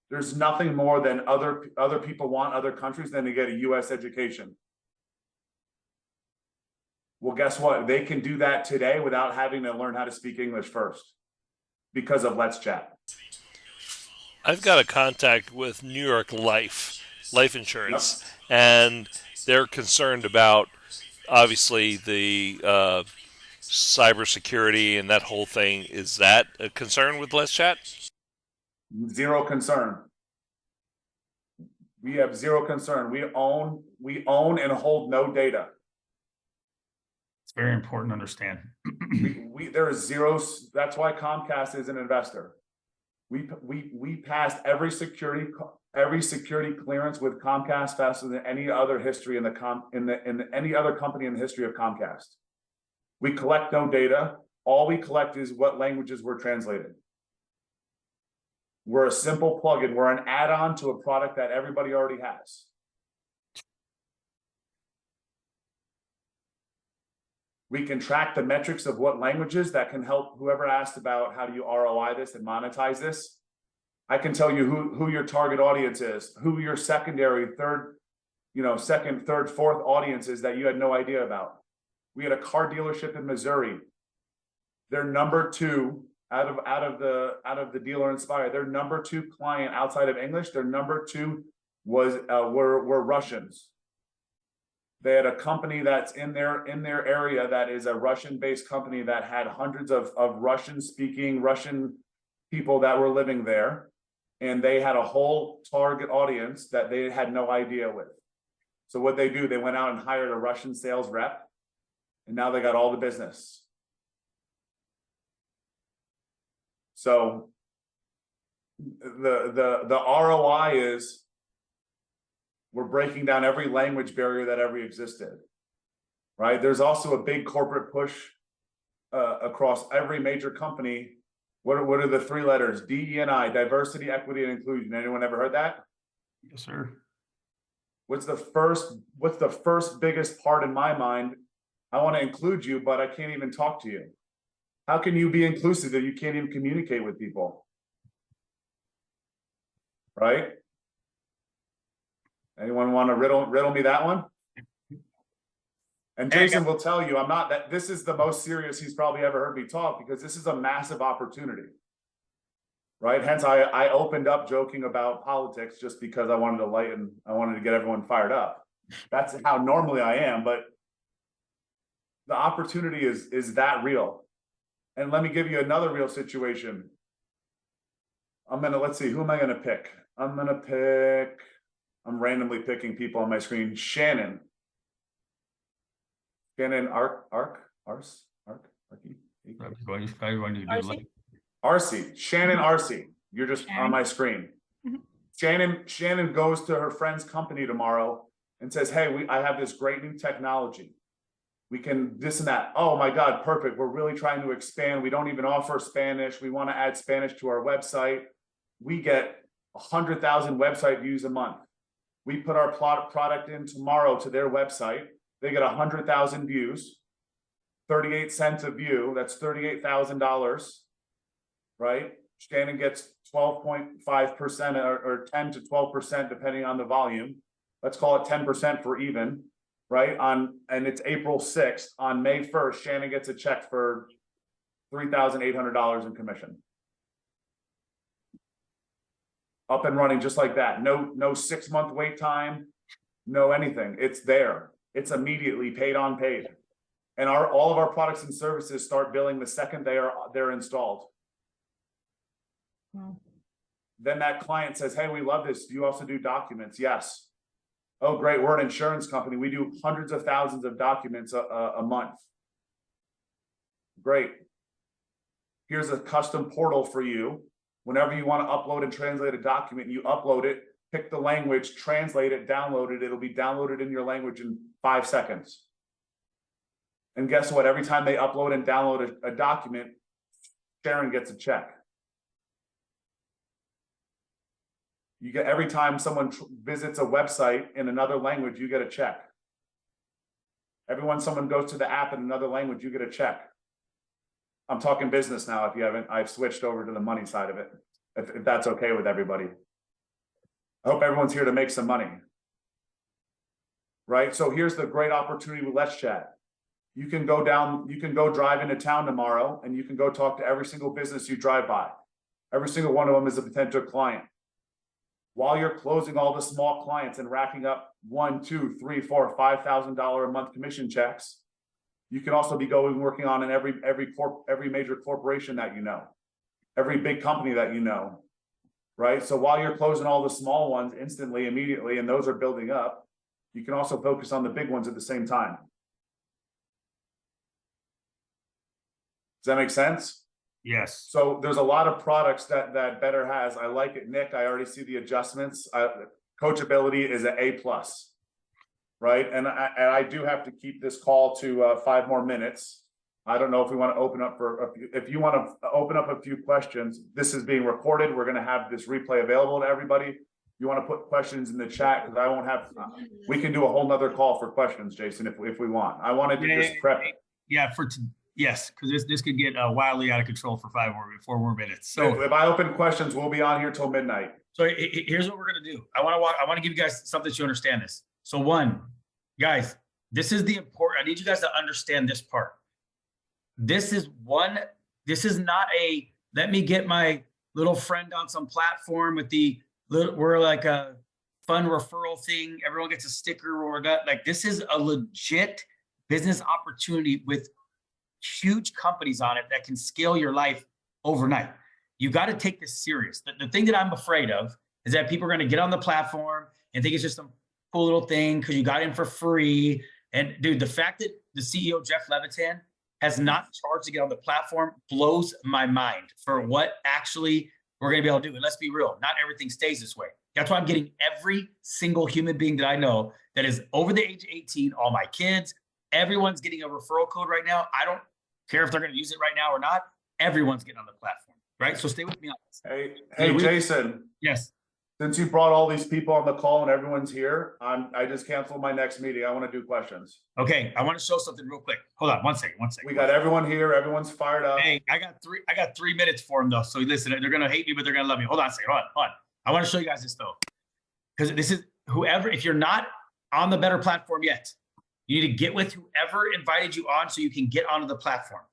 there's nothing more than other people want other countries than to get a U.S. education. Well, guess what? They can do that today without having to learn how to speak English first because of Let's Chat. I've got a contact with New York Life Insurance, and they're concerned about, obviously, the cybersecurity and that whole thing. Is that a concern with Let's Chat? Zero concern. We have zero concern. We own and hold no data. It's very important to understand. There is zero. That's why Comcast is an investor. We passed every security clearance with Comcast faster than any other history in any other company in the history of Comcast. We collect no data. All we collect is what languages were translated. We're a simple plugin. We're an add-on to a product that everybody already has. We can track the metrics of what languages that can help whoever asked about how do you ROI this and monetize this. I can tell you who your target audience is, who your secondary, second, third, fourth audience is that you had no idea about. We had a car dealership in Missouri. They're number 2 out of the dealer Inspire. Their number 2 client outside of English. Their number 2 were Russians. They had a company that's in their area that is a Russian-based company that had hundreds of Russian-speaking Russian people that were living there, and they had a whole target audience that they had no idea with. So what they do, they went out and hired a Russian sales rep, and now they got all the business. So the ROI is we're breaking down every language barrier that ever existed, right? There's also a big corporate push across every major company. What are the 3 letters? DE&I, diversity, equity, and inclusion. Anyone ever heard that? Yes, sir. What's the first biggest part in my mind? I want to include you, but I can't even talk to you. How can you be inclusive if you can't even communicate with people? Right? Anyone want to riddle me that one? And Jason will tell you, this is the most serious he's probably ever heard me talk, because this is a massive opportunity, right? Hence, I opened up joking about politics just because I wanted to get everyone fired up. That's how normally I am, but the opportunity is that real. And let me give you another real situation. Let's see, who am I going to pick? I'm randomly picking people on my screen. Shannon Arky. Everyone to do RC? like, RC, Shannon RC. You're just on my screen. Shannon goes to her friend's company tomorrow and says, hey, I have this great new technology. We can this and that. Oh my God, perfect. We're really trying to expand. We don't even offer Spanish. We want to add Spanish to our website. We get 100,000 website views a month. We put our product in tomorrow to their website. They get 100,000 views, 38 cents a view. That's $38,000, right? Shannon gets 12.5% or 10 to 12%, depending on the volume. Let's call it 10% for even, right? And it's April 6th. On May 1st, Shannon gets a check for $3,800 in commission. Up and running just like that. No 6-month wait time, no anything. It's there. It's immediately paid on paid. And all of our products and services start billing the second they're installed. Wow. Then that client says, hey, we love this. Do you also do documents? Yes. Oh, great. We're an insurance company. We do hundreds of thousands of documents a month. Great. Here's a custom portal for you. Whenever you want to upload and translate a document, you upload it, pick the language, translate it, download it. It'll be downloaded in your language in 5 seconds. And guess what? Every time they upload and download a document, Sharon gets a check. You get every time someone visits a website in another language, you get a check. Someone goes to the app in another language, you get a check. I'm talking business now. If you haven't, I've switched over to the money side of it. If that's okay with everybody. I hope everyone's here to make some money. Right? So here's the great opportunity with Let's Chat. You can go drive into town tomorrow and you can go talk to every single business you drive by. Every single one of them is a potential client. While you're closing all the small clients and racking up $1, $2, $3, $4, $5,000 a month commission checks, you can also be working on in every major corporation that you know, every big company that you know, right? So while you're closing all the small ones instantly, immediately, and those are building up, you can also focus on the big ones at the same time. Does that make sense? yes. So there's a lot of products that Better has. I like it, Nick. I already see the adjustments. Coachability is an A+, right? And I do have to keep this call to 5 more minutes. I don't know if we want to open up if you want to open up a few questions. This is being recorded. We're going to have this replay available to everybody. You want to put questions in the chat because I won't have. We can do a whole nother call for questions, Jason, if we want. I wanted to just prep. Yeah, yes, because this could get wildly out of control for 4 more minutes. So if I open questions, we'll be on here till midnight. So here's what we're gonna do. I want to give you guys something so you understand this. So one, guys, this is the important. I need you guys to understand this part. This is not a let me get my little friend on some platform with we're like a fun referral thing. Everyone gets a sticker or that. Like this is a legit business opportunity with huge companies on it that can scale your life overnight. You got to take this serious. The thing that I'm afraid of is that people are going to get on the platform and think it's just some cool little thing because you got in for free. And dude, the fact that the CEO, Jeff Levitan, has not charged to get on the platform blows my mind for what actually we're going to be able to do. And let's be real, not everything stays this way. That's why I'm getting every single human being that I know that is over the age of 18, all my kids, everyone's getting a referral code right now. I don't care if they're going to use it right now or not. Everyone's getting on the platform, right? So stay with me on this. Hey, Jason. Yes. Since you brought all these people on the call and everyone's here, I just canceled my next meeting. I want to do questions. Okay, I want to show something real quick. Hold on, one second. We got everyone here. Everyone's fired up. Hey, I got 3 minutes for them though. So listen, they're gonna hate me, but they're gonna love me. Hold on a second. Hold on. I want to show you guys this though, because this is whoever. If you're not on the Better platform yet, you need to get with whoever invited you on so you can get onto the platform.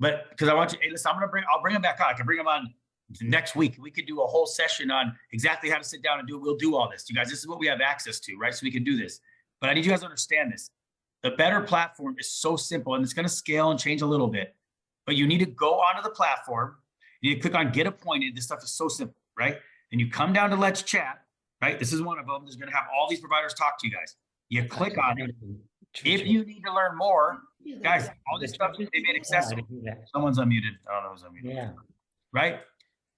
But because I want you, hey, listen, I'll bring them back on. I can bring them on next week. We could do a whole session on exactly how to sit down and do it. We'll do all this. You guys, this is what we have access to, right? So we can do this. But I need you guys to understand this. The Better platform is so simple and it's going to scale and change a little bit. But you need to go onto the platform. You need to click on Get Appointed. This stuff is so simple, right? And you come down to Let's Chat, right? This is one of them. There's going to have all these providers talk to you guys. You click on it. If you need to learn more, Guys, all this stuff they made accessible. Someone's unmuted. I don't know who's unmuted. Yeah. Right?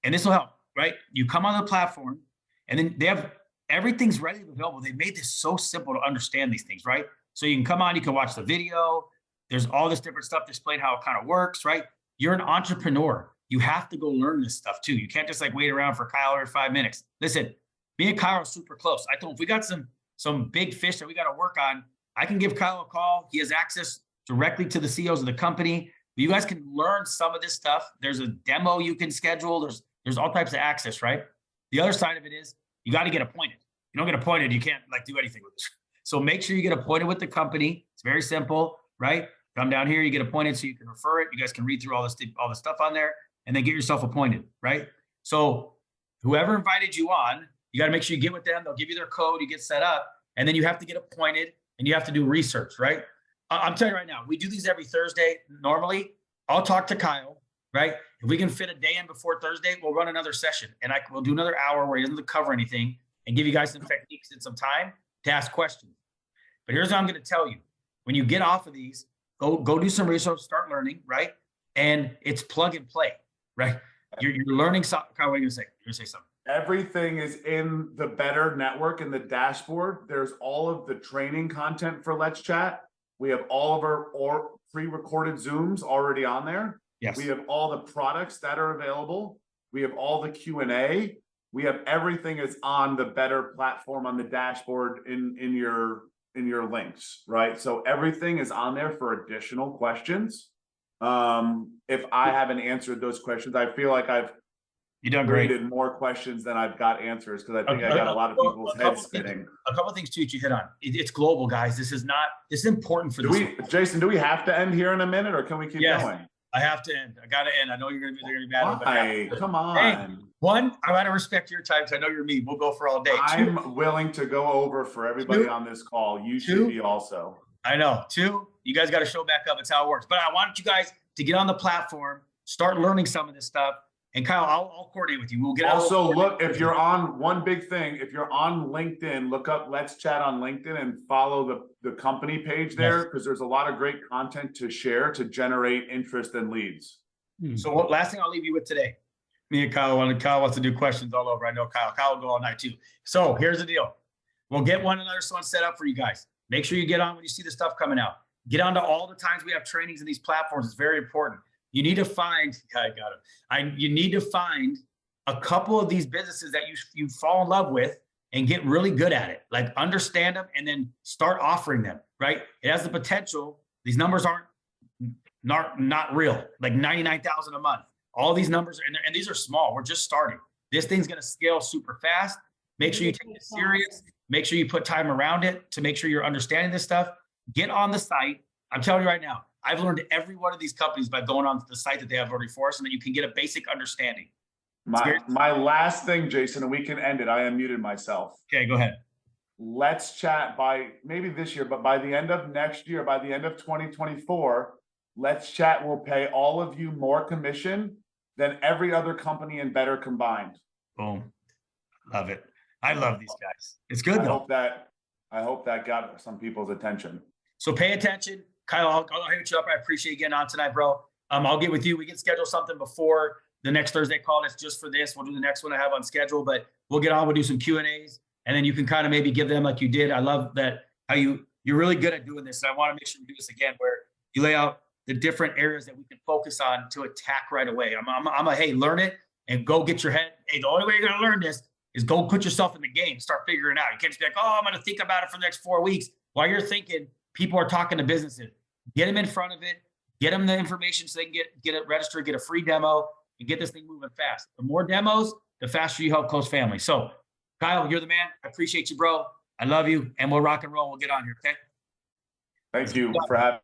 And this will help, right? You come on the platform and then they have everything's ready and available. They made this so simple to understand these things, right? So you can come on, you can watch the video. There's all this different stuff displayed how it kind of works, right? You're an entrepreneur. You have to go learn this stuff too. You can't just like wait around for Kyle every 5 minutes. Listen, me and Kyle are super close. I told him if we got some big fish that we got to work on, I can give Kyle a call. He has access directly to the CEOs of the company. You guys can learn some of this stuff. There's a demo you can schedule. There's all types of access, right? The other side of it is you got to get appointed. You don't get appointed, you can't like do anything with this. So make sure you get appointed with the company. It's very simple, right? Come down here, you get appointed so you can refer it. You guys can read through all the stuff on there and then get yourself appointed, right? So whoever invited you on, you got to make sure you get with them. They'll give you their code, you get set up, and then you have to get appointed and you have to do research, right? I'm telling you right now, we do these every Thursday. Normally, I'll talk to Kyle, right? If we can fit a day in before Thursday, we'll run another session and we'll do another hour where he doesn't cover anything and give you guys some techniques and some time to ask questions. But here's what I'm going to tell you. When you get off of these, go do some research, start learning, right? And it's plug and play, right? You're learning something. Kyle, what are you going to say? You're going to say something. Everything is in the Better Network in the dashboard. There's all of the training content for Let's Chat. We have all of our pre-recorded Zooms already on there. Yes. We have all the products that are available. We have all the Q&A. We have everything is on the Better platform on the dashboard in your links, right? So everything is on there for additional questions. If I haven't answered those questions, I feel like I've created more questions than I've got answers because I think I got a lot of people's heads spinning. A couple of things too that you hit on. It's global, guys. This is important for Jason, do we have to end here in a minute or can we keep going? I have to end. I got to end. I know they're going to be mad. Why? Come on. Hey, one, I got to respect your time because I know you're me. We'll go for all day. I'm willing to go over for everybody on this call. You should be also. I know. Two, you guys got to show back up. It's how it works. But I want you guys to get on the platform, start learning some of this stuff. And Kyle, I'll coordinate with you. We'll get also look if you're on one big thing. If you're on LinkedIn, look up Let's Chat on LinkedIn and follow the company page there because there's a lot of great content to share to generate interest and leads. So last thing I'll leave you with today. Me and Kyle wants to do questions all over. I know Kyle. Kyle will go all night too. So here's the deal. We'll get one set up for you guys. Make sure you get on when you see the stuff coming out. Get on to all the times we have trainings in these platforms. It's very important. You need to find, you need to find a couple of these businesses that you fall in love with and get really good at it. Like understand them and then start offering them, right? It has the potential. These numbers aren't not real, like 99,000 a month. All these numbers, and these are small. We're just starting. This thing's going to scale super fast. Make sure you take it serious. Make sure you put time around it to make sure you're understanding this stuff. Get on the site. I'm telling you right now, I've learned every one of these companies by going on the site that they have already for us, and then you can get a basic understanding. My last thing, Jason, and we can end it. I unmuted myself. Okay, go ahead. Let's Chat by maybe this year, but by the end of next year, by the end of 2024, Let's Chat will pay all of you more commission than every other company in Better combined. Boom. Love it. I love these guys. It's good though. I hope that got some people's attention. So pay attention. Kyle, I'll hit you up. I appreciate you getting on tonight, bro. I'll get with you. We can schedule something before the next Thursday call. That's just for this. We'll do the next one I have on schedule, but we'll get on. We'll do some Q&As, and then you can kind of maybe give them like you did. I love that how you're really good at doing this. And I want to make sure we do this again, where you lay out the different areas that we can focus on to attack right away. I'm a hey, learn it and go get your head. Hey, the only way you're going to learn this is go put yourself in the game, start figuring it out. You can't just be like, oh, I'm going to think about it for the next 4 weeks. While you're thinking, people are talking to businesses. Get them in front of it. Get them the information so they can get it registered, get a free demo, and get this thing moving fast. The more demos, the faster you help close families. So, Kyle, you're the man. I appreciate you, bro. I love you, and we'll rock and roll. We'll get on here, okay? Thank you for having